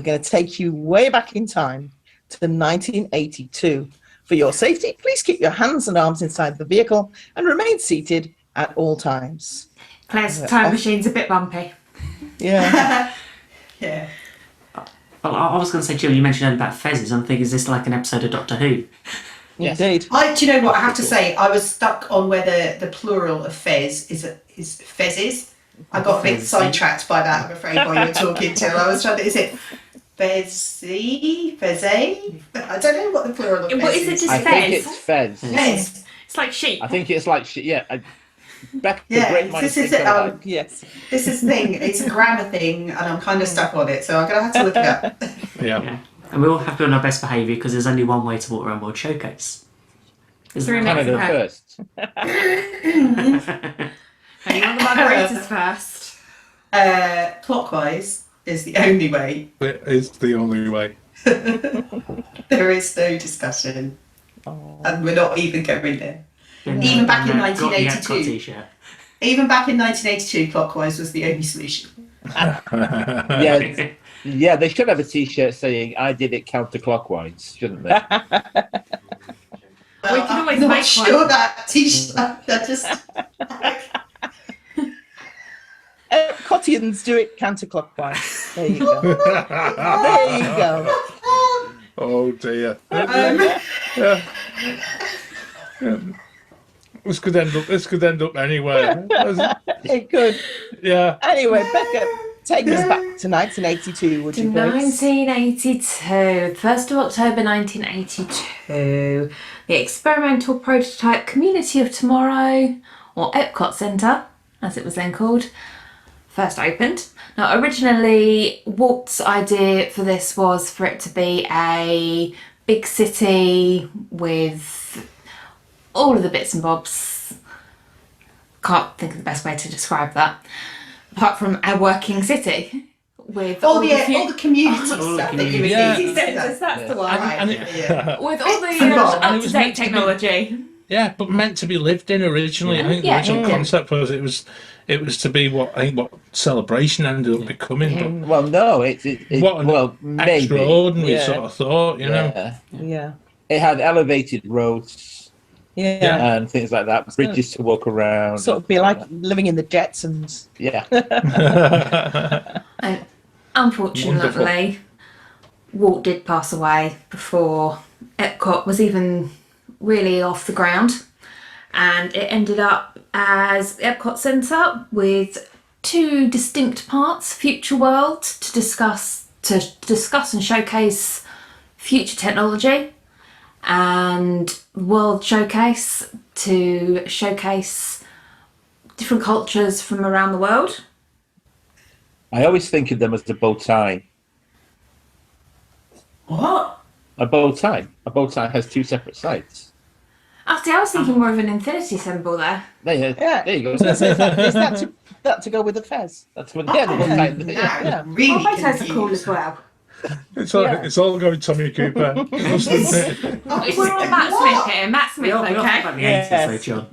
We're going to take you way back in time to 1982. For your safety, please keep your hands and arms inside the vehicle and remain seated at all times. Claire's time machine's a bit bumpy. Yeah. Yeah. Well, I was going to say, Jill, you mentioned about fezzes. I'm thinking, is this like an episode of Doctor Who? Yes. Indeed. Do you know what? I have to say, I was stuck on whether the plural of fez is fezzes. I got a bit sidetracked by that, I'm afraid, while you were talking, Jill. I was trying to, is it fezzy? Fezzy? I don't know what the plural of fez What is it, just I fez? think it's fez. Fez. It's like sheep. I think it's like Becca, this is it. Yes. This is the thing. It's a grammar thing, and I'm kind of stuck on it, so I'm going to have to look it up. Yeah. And we all have to be on our best behaviour because there's only one way to walk around World Showcase. Canada first. You want the margaritas first? Clockwise is the only way. It is the only way. There is no discussion. And we're not even going there. Even back in 1982. Even back in 1982, clockwise was the only solution. Yeah, they should have a T-shirt saying "I did it counterclockwise," shouldn't they? Well, we can always I'm not make sure one. that T-shirt. That just. Epcotians do it counterclockwise. There you go. There you go. Oh dear. This could end up anywhere. It could. Yeah. Anyway, Becca, take us back to 1982, would you please? 1982, 1st of October 1982, the experimental prototype Community of Tomorrow, or Epcot Center, as it was then called, first opened. Now, originally, Walt's idea for this was for it to be a big city with all of the bits and bobs. Can't think of the best way to describe that. Apart from a working city with all the community stuff that you would community centres, that's the one. With all the up-to-date technology. Yeah, but meant to be lived in originally. I think the original concept was it was to be what Celebration ended up becoming. But well, no, maybe extraordinary sort of thought, you know. Yeah. It had elevated roads. Yeah. And things like that, bridges to walk around. Sort of be like living in the Jetsons. Yeah. And unfortunately, Walt did pass away before Epcot was even really off the ground. And it ended up as Epcot Center with two distinct parts: Future World to discuss and showcase future technology, and World Showcase to showcase different cultures from around the world. I always think of them as a bow tie. What? A bow tie. A bow tie has two separate sides. Actually, I was thinking more of an infinity symbol there. There you go. Is that to go with the fez? That's what. Yeah, the bow tie. Yeah. Really Well, photos are cool confused. as well. It's all going Tommy Cooper. We're on Matt Smith here. Matt Smith, We all okay? about the 80s, though, John.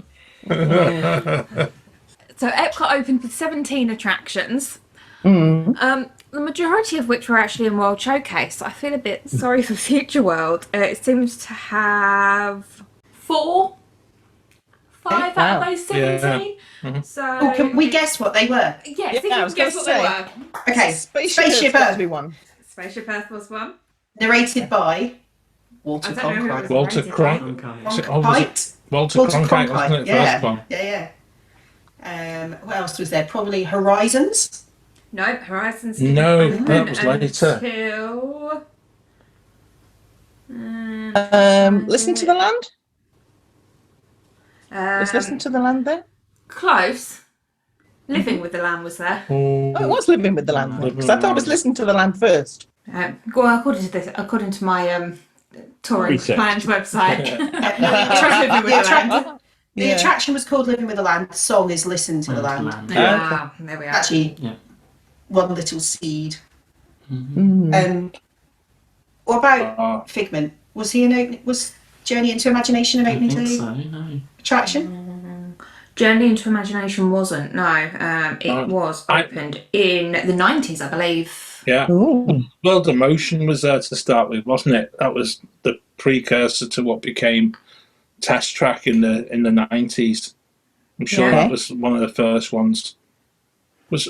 So Epcot opened with 17 attractions, the majority of which were actually in World Showcase. I feel a bit sorry for Future World. It seems to have 5 out of those 17. So Can we guess what they were? yes, Yeah, I you was can guess gonna what they were. Okay, Spaceship Earth to be one. Spaceship Earth was one. narrated by Walter I don't know who it Cronkite. was. Walter Rated Cronkite. Walter Cronkite, wasn't it? First one. Yeah. What else was there? Probably Horizons. No, Horizons No, didn't that was open later. until Listen to the Land? Was Listen to the Land there? close. Living with the Lamb was there. Oh, it was Living with the Land because I thought it was Listen to the Land first. Well, according to my touring Research. plans website, Living with the Lamb. The attraction was called Living with the Land. The song is Listen to the Land. Ah, there we are. Actually, Yeah. one little seed. Mm. What about Figment? Was Journey into Imagination an I opening think day so, no. attraction? Journey into Imagination wasn't. No, it was opened in the 90s, I believe. Yeah. Ooh. World of Motion was there to start with, wasn't it? That was the precursor to what became Test Track in the 90s. I'm sure Yeah. that was one of the first ones. Was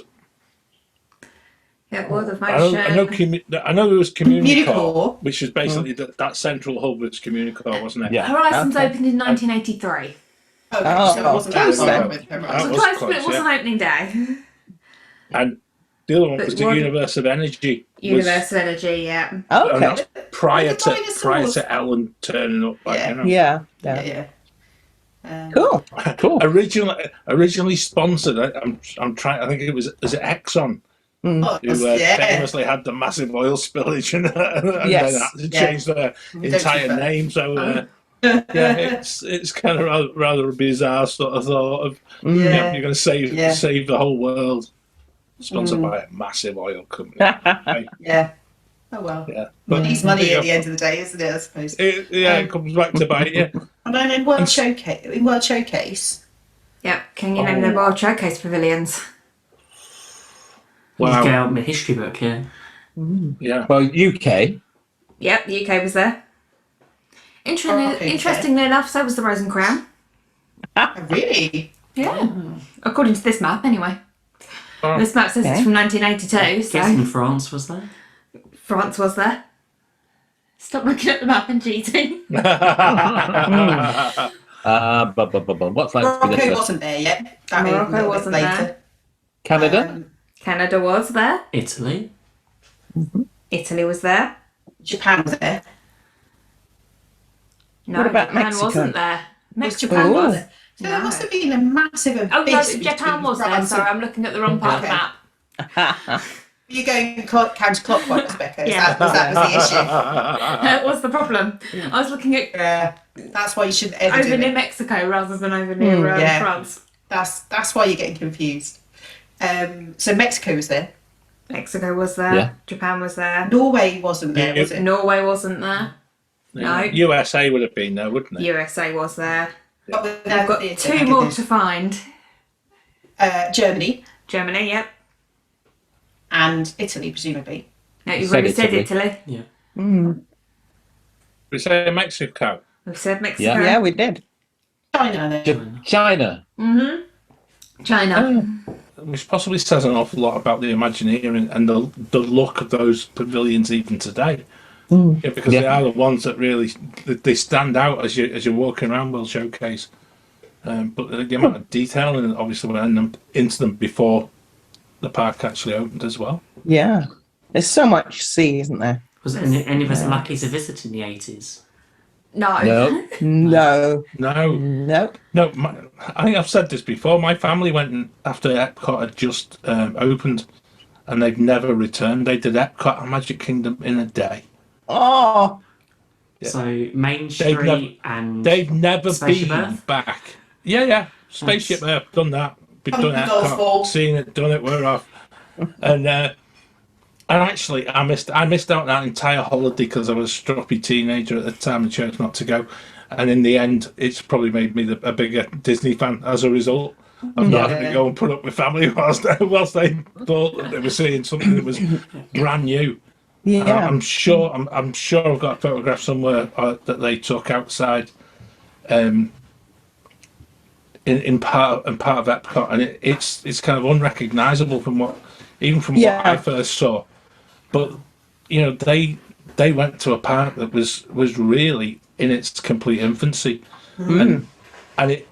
Yeah, World of I know Motion. I know there was Communicore, Communicore. which was basically that central hub was Communicore, wasn't it? Yeah. Horizons Okay. opened in 1983. Okay, Oh, so it wasn't that close long then. with That It was was close, close, but it wasn't opening day. And the other one But was the what- Universe of Energy. Universe of Energy, yeah. And Okay. that's prior With the to dinosaurs. Ellen turning up. Like, Yeah. you know. Yeah. Yeah, Yeah. yeah. Cool. Cool. Originally sponsored. I'm trying. I think it was Exxon Oh, who yeah. famously had the massive oil spillage and Yes. then had to Yeah. change their Don't entire do that. name. So yeah, it's kind of rather a bizarre sort of thought of Yeah. you're going to save the whole world, sponsored by a massive oil company. Right? Yeah. Oh well. Yeah, But it's money there you at the go. end of the day, isn't it? I suppose. It comes back to bite you. And then in World Showcase. Yeah, can you name the World Showcase pavilions? Just get Wow. out my history book, yeah. Yeah. Well, UK. Yep, the UK was there. Okay, Interestingly enough, so was the Rose and Crown. Oh, really? Yeah. According to this map, anyway. Oh. This map says it's Okay. from 1982, so Guessing France was there. France was there. Stop looking at the map and cheating. What's like Morocco wasn't there yet. That was a Morocco little bit wasn't later. there. Canada? Canada was there. Italy. Italy was there. Japan was there. No, What about Japan Mexico? wasn't there. Mexico Japan was. So there No. must have been a massive abyss. Oh no, between Japan was there. France Sorry, and- I'm looking at the wrong part Okay. of the map. You're going counterclockwise, Becca. Yeah. That was the issue. That was the problem. I was looking at Yeah. That's why you shouldn't ever do over near it. Mexico rather than over near yeah. France. That's why you're getting confused. So Mexico was there. Mexico was there. Yeah. Japan was there. Norway wasn't there, was it? Norway wasn't there. No. USA would have been there, wouldn't it? USA was there. But We've got two more to find. Germany Germany, yep. and Italy, presumably. No, you've Said already said Italy. Italy. Yeah. We say Mexico. We've said Mexico. Yeah, we did. China, then. China. China. Which possibly says an awful lot about the Imagineering and the look of those pavilions even today. Yeah, because they are the ones that really they stand out as you're walking around World Showcase. But the amount of detail and obviously we're into them before the park actually opened as well. Yeah. There's so much to see, isn't there? Was any of us lucky to visit in the 80s? No. No. No. No, No. I think I've said this before. My family went after Epcot had just opened, and they've never returned. They did Epcot and Magic Kingdom in a day. Oh. Yeah. So Main Street and They've never Spaceship been Earth? back. Yeah. Spaceship Earth, done that. We've done Golf Epcot, ball. seen it, done it. We're off. And actually, I missed out that entire holiday because I was a stroppy teenager at the time and chose not to go. And in the end, it's probably made me a bigger Disney fan as a result of not having to go and put up with family whilst they thought that they were seeing something that was brand new. Yeah. I'm sure I've got a photograph somewhere that they took outside, in part of Epcot, and it's kind of unrecognisable from what I first saw. But they went to a park that was really in its complete infancy, and I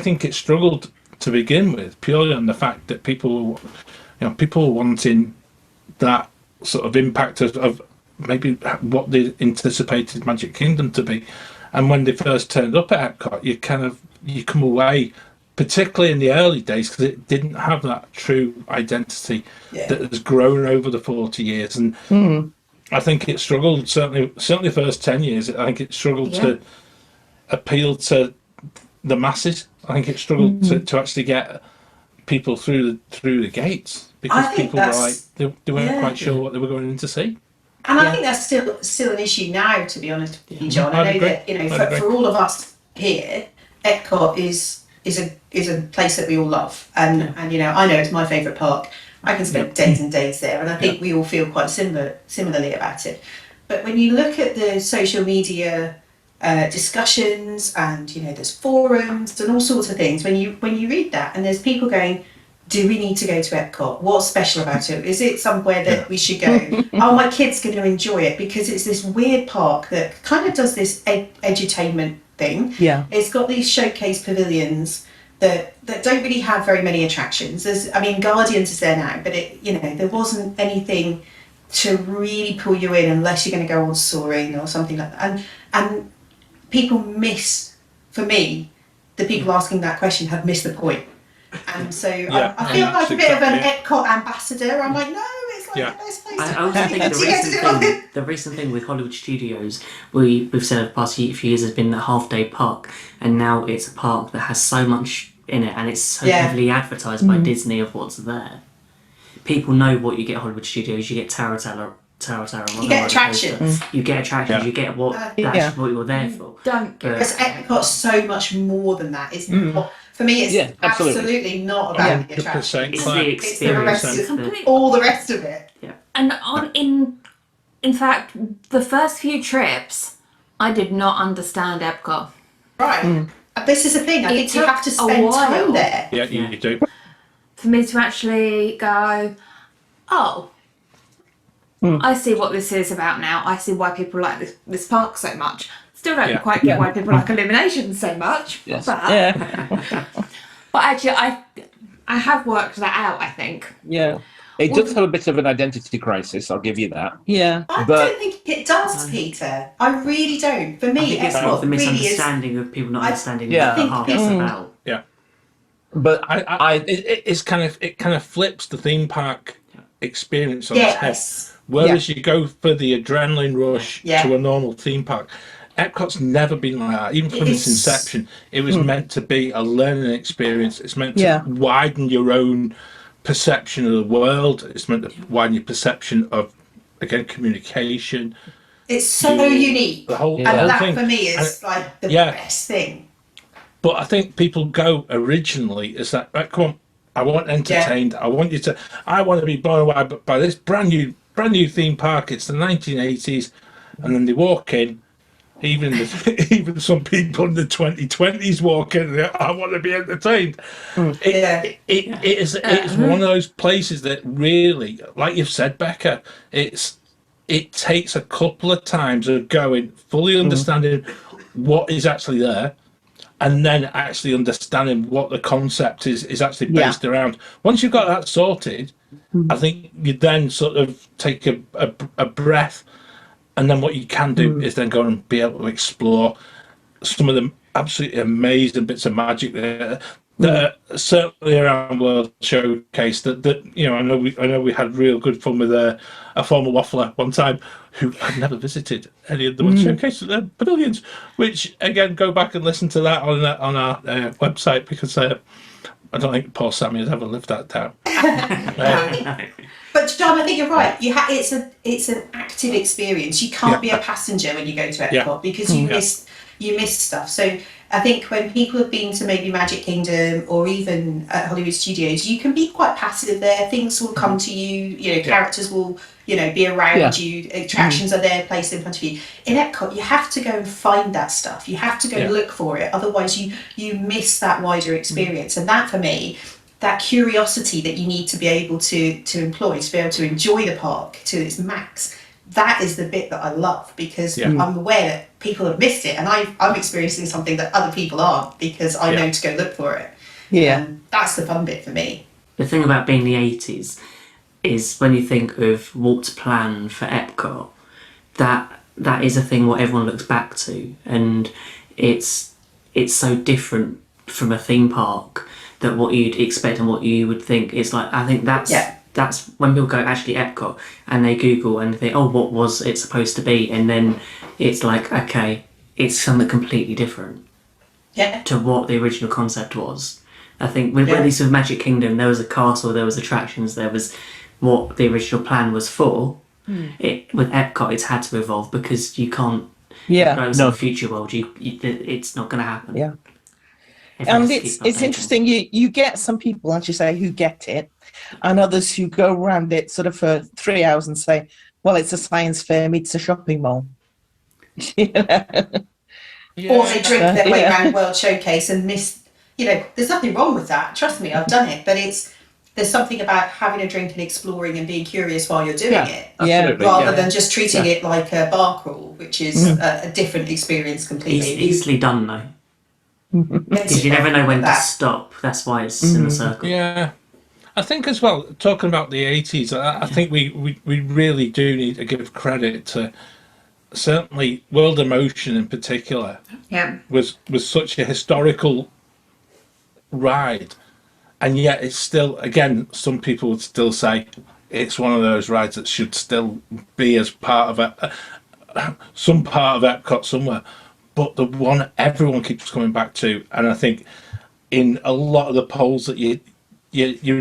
think it struggled to begin with purely on the fact that people were wanting that sort of impact of maybe what they anticipated Magic Kingdom to be, and when they first turned up at Epcot, you come away, particularly in the early days, because it didn't have that true identity that has grown over the 40 years, and I think it struggled certainly the first 10 years. I think it struggled to appeal to the masses. I think it struggled to actually get people through the gates, because people were like they weren't quite sure what they were going in to see. And I think that's still an issue now, to be honest with you, John. I know that for all of us here, Epcot is a place that we all love, and I know it's my favourite park. I can spend days and days there, and I think we all feel quite similarly about it. But when you look at the social media discussions, and there's forums and all sorts of things, when you read that, and there's people going, do we need to go to Epcot? What's special about it? Is it somewhere that we should go? Oh, my kid's going to enjoy it because it's this weird park that kind of does this edutainment thing. Yeah. It's got these showcase pavilions that don't really have very many attractions. Guardians is there now, but there wasn't anything to really pull you in unless you're going to go on Soaring or something like that. And people miss, for me, the people asking that question have missed the point. And so I feel like a bit of an Epcot ambassador. I'm like, no, it's like the best place. I also think the recent thing with Hollywood Studios, we've said over the past few years, has been the half-day park, and now it's a park that has so much in it, and it's so heavily advertised by Disney of what's there. People know what you get at Hollywood Studios. You get Tower. You get attractions. You get attractions. You get what that's what you're there for. Because Epcot's so much more than that. It's not, for me, it's absolutely not about the attraction. It's the experience. All the rest of it. Yeah. And in fact, the first few trips, I did not understand Epcot. Right. This is the thing. I think you have to spend time there. Yeah, you do. For me to actually go, oh, I see what this is about now. I see why people like this park so much. Still don't quite get why people like Illumination so much. Yes. But actually, I have worked that out, I think. Yeah. It does have a bit of an identity crisis, I'll give you that. Yeah. I don't think it does, Peter. I really don't. For me, it's more the misunderstanding of people not understanding what the park is about. Yeah. But it kind of flips the theme park experience on its head. Whereas you go for the adrenaline rush to a normal theme park, Epcot's never been like that. Even from its inception, it was meant to be a learning experience. It's meant to widen your own perception of the world. It's meant to widen your perception of, again, communication. It's so unique. The whole that thing. For me is like the best thing. But I think people go originally as that, right, come on, I want entertained. I want to be blown away by this brand new theme park. It's the 1980s, and then they walk in. Even some people in the 2020s walk in. And I want to be entertained. It is one of those places that really, like you've said, Becca, it takes a couple of times of going, fully understanding what is actually there, and then actually understanding what the concept is actually based around. Once you've got that sorted, I think you then sort of take a breath, and then what you can do is then go and be able to explore some of the absolutely amazing bits of magic there that are certainly around World Showcase. That I know we had real good fun with a former waffler one time who had never visited any of the World Showcase pavilions. Which again, go back and listen to that on our website, because I don't think Paul Sammy has ever lived that down. But John, I think you're right. It's an active experience. You can't be a passenger when you go to Epcot because you miss stuff. So I think when people have been to maybe Magic Kingdom or even at Hollywood Studios, you can be quite passive there. Things will come to you. Characters will be around you. Attractions are there, placed in front of you. In Epcot, you have to go and find that stuff. You have to go look for it. Otherwise, you miss that wider experience. And that, for me, that curiosity that you need to be able to employ to be able to enjoy the park to its max, that is the bit that I love, because I'm aware that people have missed it, and I'm experiencing something that other people aren't, because I know to go look for it. That's the fun bit for me. The thing about being the 80s is when you think of Walt's plan for Epcot, that is a thing what everyone looks back to, and it's so different from a theme park that what you'd expect and what you would think is like. I think that's when people go actually Epcot and they Google and they think, oh, what was it supposed to be? And then it's like, okay, it's something completely different to what the original concept was. I think with at least with Magic Kingdom, there was a castle, there was attractions, there was what the original plan was for. With Epcot, it's had to evolve because you can't. No future world. It's not going to happen. Everyone And has to keep it's updating. interesting. You get some people, as you say, who get it, and others who go around it sort of for 3 hours and say, "Well, it's a science fair meets a shopping mall." You know? Or they drink their way Yeah. around World Showcase and miss. There's nothing wrong with that. Trust me, I've done it. But there's something about having a drink and exploring and being curious while you're doing it, Absolutely. rather yeah. than just treating it like a bar crawl, which is a different experience completely. Easily done though, because you never know when to stop. That's why it's in a circle. Yeah. I think as well, talking about the 80s, I think we really do need to give credit to certainly World of Motion in particular. Yeah. Was such a historical ride, and yet it's still, again, some people would still say it's one of those rides that should still be as part of some part of Epcot somewhere, but the one everyone keeps coming back to. And I think in a lot of the polls that you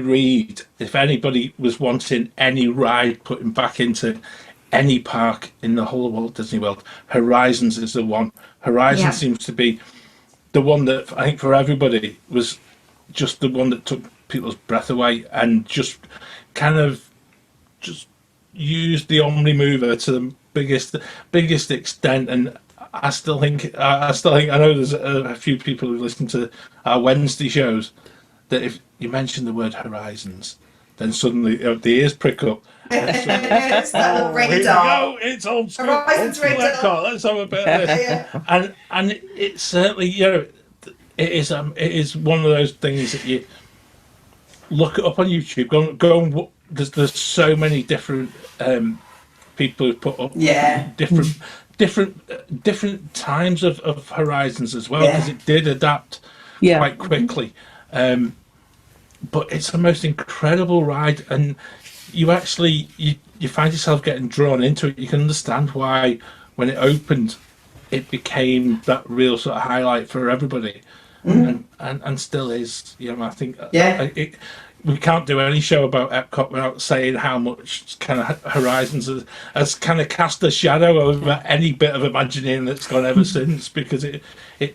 read, if anybody was wanting any ride putting back into any park in the whole of Walt Disney World, Horizons is the one. Horizon seems to be the one that I think for everybody was just the one that took people's breath away, and just kind of just used the Omni Mover to the biggest extent. And I still think I know there's a few people who listen to our Wednesday shows that if you mention the word Horizons, then suddenly the ears prick up. It's that Here we radar. go, it's old school. Horizons radar. Epcot, let's have a bit of this. And it's certainly, it is one of those things that you look it up on YouTube. Go and there's so many different people who put up different times of Horizons as well, because it did adapt quite quickly. But it's the most incredible ride, and you actually you find yourself getting drawn into it. You can understand why when it opened it became that real sort of highlight for everybody, and still is. I think we can't do any show about Epcot without saying how much kind of Horizons has kind of cast a shadow over any bit of Imagineering that's gone ever since, because it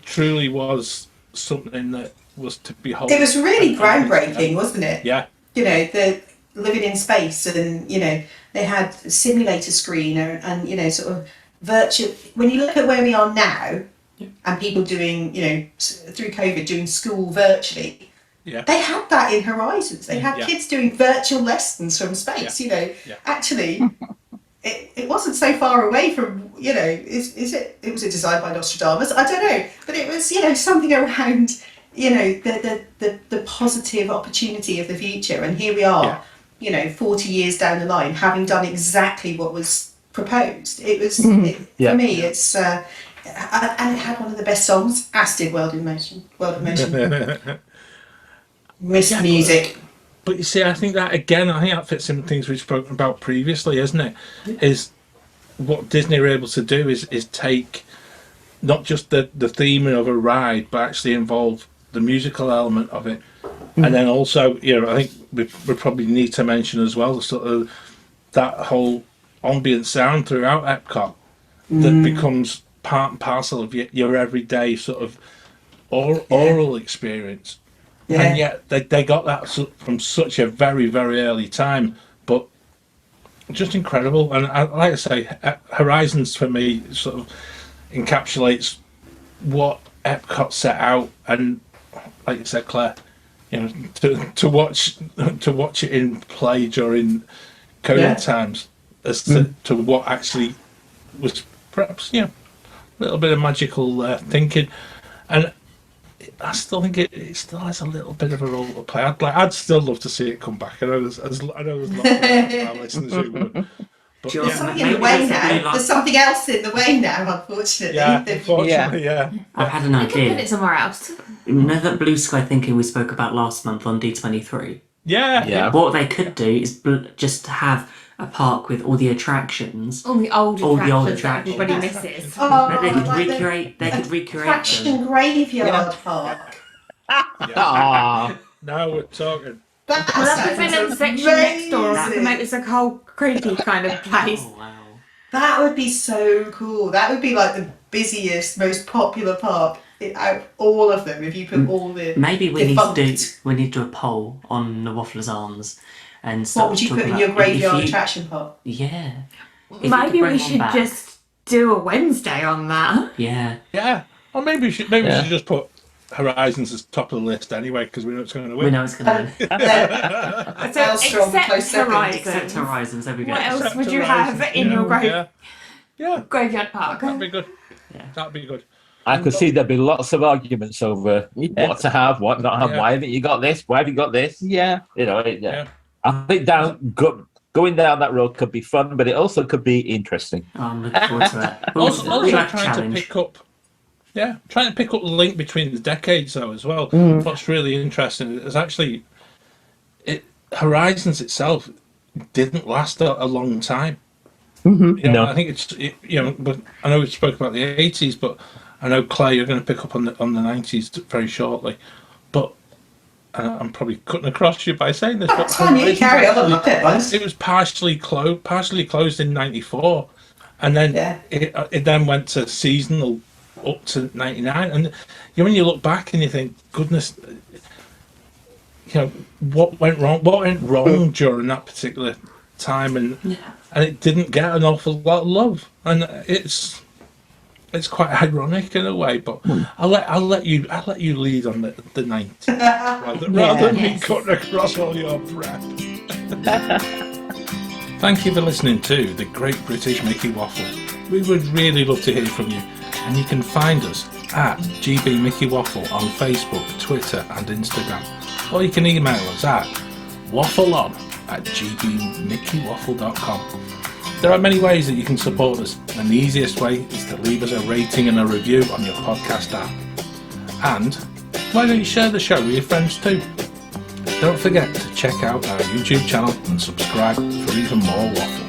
truly was something that was to behold. It was really groundbreaking, wasn't it? Yeah. The living in space, and they had a simulator screen and sort of virtual. When you look at where we are now, and people doing through COVID doing school virtually. Yeah. They had that in Horizons. They had kids doing virtual lessons from space. Actually, it wasn't so far away from. Is it? It was designed by Nostradamus. I don't know, but it was something around the positive opportunity of the future. And here we are, 40 years down the line, having done exactly what was proposed. It was for me. It's and it had one of the best songs. As did World of Motion. Missed music. But you see, I think that fits in with things we've spoken about previously, isn't it? Is what Disney are able to do is take not just the theming of a ride, but actually involve the musical element of it. And then also, I think we probably need to mention as well sort of that whole ambient sound throughout Epcot that becomes part and parcel of your everyday sort of oral experience. Yeah. And yet they got that from such a very, very early time, but just incredible. And like I say, Horizons for me sort of encapsulates what Epcot set out, and like you said, Claire, to watch it in play during COVID times, as to what actually was perhaps a little bit of magical thinking, and I still think it still has a little bit of a role to play. I'd still love to see it come back. I know there's lots of our listeners who would. But There's something in the way now. There's something else in the way now, unfortunately. Yeah, unfortunately, I've had an They could idea. put it somewhere else. You know that blue sky thinking we spoke about last month on D23? Yeah. What they could do is just have a park with all the attractions. All the old attractions that attractions. everybody misses. They could like recreate. They could recreate Attraction them. Graveyard Park. Ah, Now we're talking. That Well, that's the sounds film section next door. I amazing. can make this a whole creepy kind of place. Oh wow! That would be so cool. That would be like the busiest, most popular park Out of all of them, if you put all the Maybe we defunct, need to do a poll on the Waffler's Arms and what start would you put talking in your about if graveyard you- attraction pot? Yeah. If you could Maybe bring we one should back. just do a Wednesday on that. Yeah. Yeah. Or maybe we should just put Horizons as top of the list anyway, because we know it's going to win. We know it's going to win. Maelstrom except close second. Horizon. Except Horizons, there we go. What else Except would you Horizons, have in your Yeah. graveyard park? That'd be good. Yeah. That'd be good. I could see there'd be lots of arguments over what to have, what not have. Yeah. Why haven't you got this? Why have you got this? Yeah. You know, Yeah. I think going down that road could be fun, but it also could be interesting. Oh, I'm looking forward to it. We'll Also do a trying challenge. to pick up the link between the decades though as well. What's really interesting is actually Horizons itself didn't last a long time. You know, No. I think but I know we spoke about the 80s, but I know Claire, you're going to pick up on the 90s very shortly. But I'm probably cutting across you by saying this. But That's fine, you carry on. I love it, once. it was partially closed in '94, and then it then went to seasonal up to '99. And when you look back and you think, goodness, what went wrong? What went wrong during that particular time? And it didn't get an awful lot of love, and it's quite ironic in a way. But I'll let you lead on the 90s rather than me cutting across all your prep. Thank you for listening to the Great British Mickey Waffle. We would really love to hear from you, and you can find us at GB Mickey Waffle on Facebook, Twitter and Instagram, or you can email us at waffleon@gbmickeywaffle.com. There are many ways that you can support us, and the easiest way is to leave us a rating and a review on your podcast app. And why don't you share the show with your friends too? Don't forget to check out our YouTube channel and subscribe for even more waffle.